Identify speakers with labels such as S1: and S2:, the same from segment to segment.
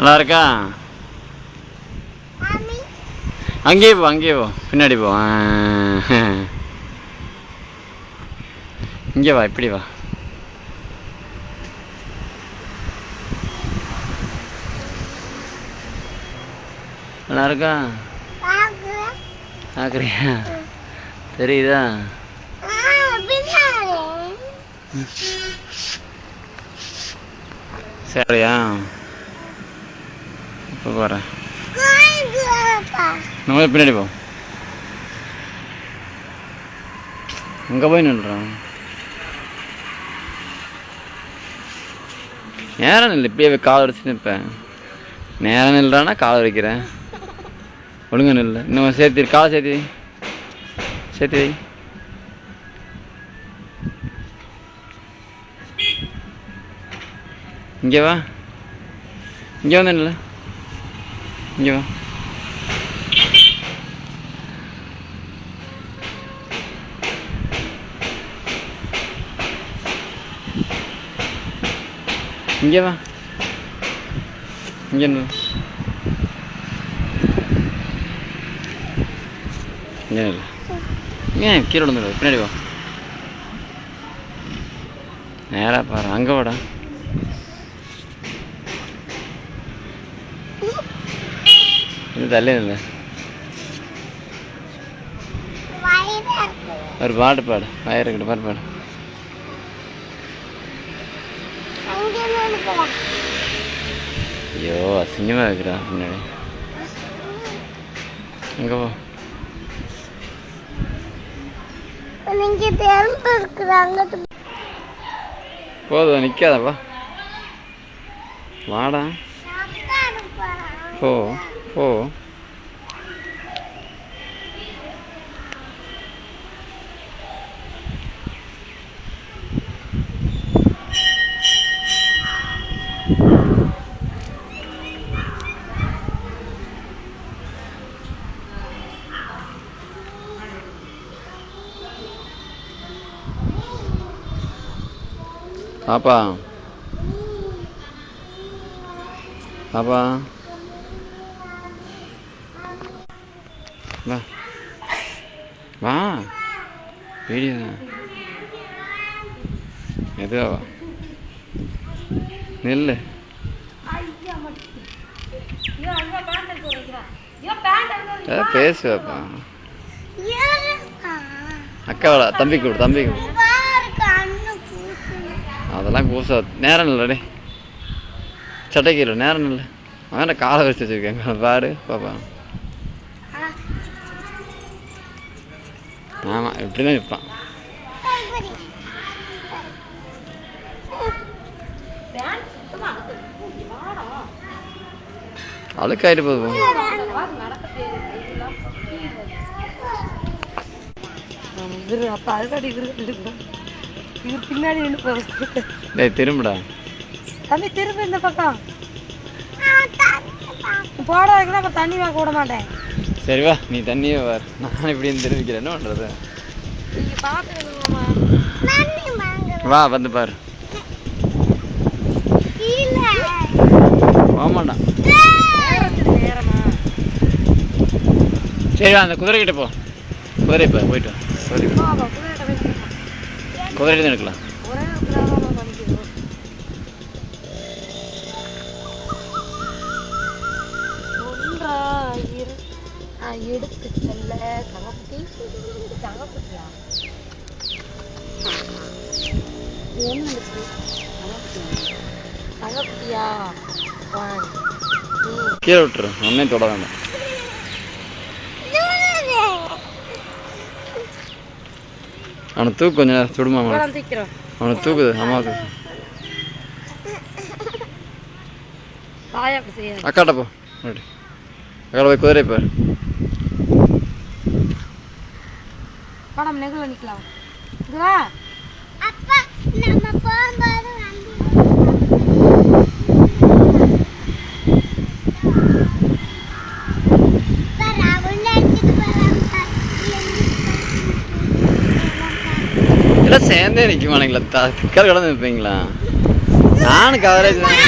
S1: நல்லா இருக்கா? அங்கேயே போ, அங்கேயே போ, பின்னாடி போ. இங்கே வா, இப்படி வா. நல்லா இருக்கா? பார்க்குறியா? தெரியுதா? சரியா? இப்போ போகிறேன். நம்ம பின்னாடி போ. அங்கே போய் நின்றுறான். நேரம் இல்லை, இப்படியே கால் வச்சு நிற்பேன். நேரம் நில்றானா கால் வைக்கிறேன். ஒழுங்கா நில்ல. இன்னும் சேர்த்து காலை சேர்த்து வை, சேர்த்து வை. இங்கே வா, இங்கே வந்து நில்ல, இங்கே வா. இங்கே வா, இங்கே நில்லு, இங்கே நில்லு. ஏன் கீழே விழுந்துடு, பின்னாடி வா. நேராக பாரு, அங்கே வாடா. இது தள்ளி இல்லை. ஒரு பாட்டு பாடு, வயிறு இருக்கட்டும், பாட்டு பாடு. ஐயோ அசிங்கமாக இருக்கிறா பின்னாடி. அங்கே போ. போதும், நிற்காதப்பா, வாடா, போ போ. பாப்பா, பாப்பா, வா வா, வீடியோ எதுவா, நெல்லு. பேசுவாப்பா. அக்காவோட தம்பி கூடு, தம்பி கூடு. அதெல்லாம் கூசா. நேரம் இல்லடே, சட்டைக்கீரை நேரம் இல்லை. அவன் காலை வச்சு வச்சிருக்கேன் பாரு பாப்பா. ஆமாம், இப்படிதான் நிற்பான். அழுக்காயிட்டு போகுது. பின்னாடி திரும்புடா
S2: தம்பி, திரும்ப இந்த பக்கம் போட வைக்கலாம். அப்ப தண்ணி வாங்க விட மாட்டேன்.
S1: சரி வா, நீ தண்ணியே வார், நான் இப்படி தெரிவிக்கிறேன். என்ன பண்றது? வா வந்து பாரு. ஆமாண்டா. சரி வா, அந்த குதிரை கிட்ட போ. குதிரை இப்போ போயிட்டு குதிரைட்டு தான் எடுக்கலாம்.
S2: எடுத்து செல்ல தங்கக்குட்டி, தங்கக்குட்டியா தங்கக்குட்டியா?
S1: கீழே விட்டுரு, ஒன்னே தொட வேண்டாம். அவனை தூக்கு, கொஞ்சம் நேரம் சுடுமா. அவனை தூக்குது அம்மாவுக்கு. அக்காட்ட போ, அக்காட்ட போய் குதிரை பாரு.
S2: நெகுல நிக்கலாம்.
S1: எல்லாம் சேர்ந்தே நிற்குமானுங்களா? திக்கால் கடந்து நிற்பீங்களா? நானும் கவரேஜ் தான்.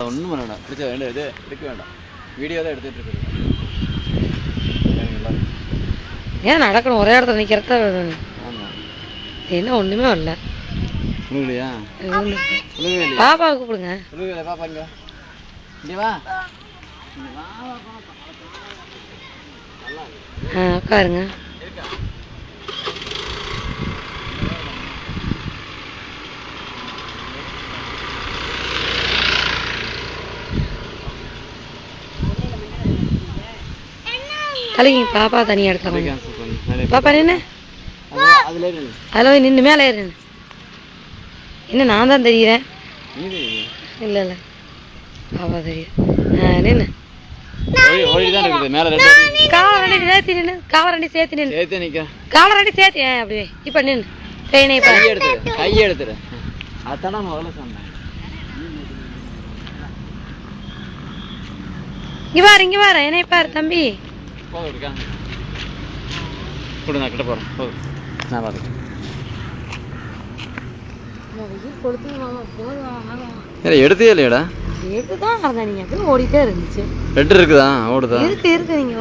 S1: ஒன்றும் பண்ண வேண்டாம், பிடிச்ச வேண்டாம், இது எடுக்க வேண்டாம், வீடியோ தான் எடுத்துட்டு இருக்குது.
S2: ஏன் நடக்கணும் ஒரே இடத்துல நிக்கிறத?
S1: ஆமாம்,
S2: என்ன ஒண்ணுமே வரல.
S1: உழுகலையா?
S2: பாப்பாவை கூப்பிடுங்க.
S1: உழுகலை பாப்பா, இங்க இங்கே வா.
S2: உட்காருங்க. தலைங்க பாப்பா தனியா எடுத்துறாங்க. பாப்பா நின்று அதில் போய் நின்று மேலே ஏறு. என்ன நான் தான் தெரியுறேன்? இல்லை இல்லை பாப்பா தெரியும். நின்று காலை ரெண்டு சேர்த்து நின்று, காலை ரெண்டு சேர்த்து நின்று, காலை ரெண்டு சேர்த்து அப்படியே இப்போ நின்று ட்ரெயினை
S1: கை எடுத்துரு. அதான் முதல்ல சொன்னேன்.
S2: இங்க பாரு என்னை பாரு தம்பி.
S1: நான் கிட்ட போறேன். நான் பாருங்க எடுத்தே இல்லையாடா?
S2: எடுத்துதான் நீங்க ஓடிட்டே இருந்துச்சு.
S1: ரெட்டு இருக்குதா? ஓடுதா?
S2: இருக்கு நீங்க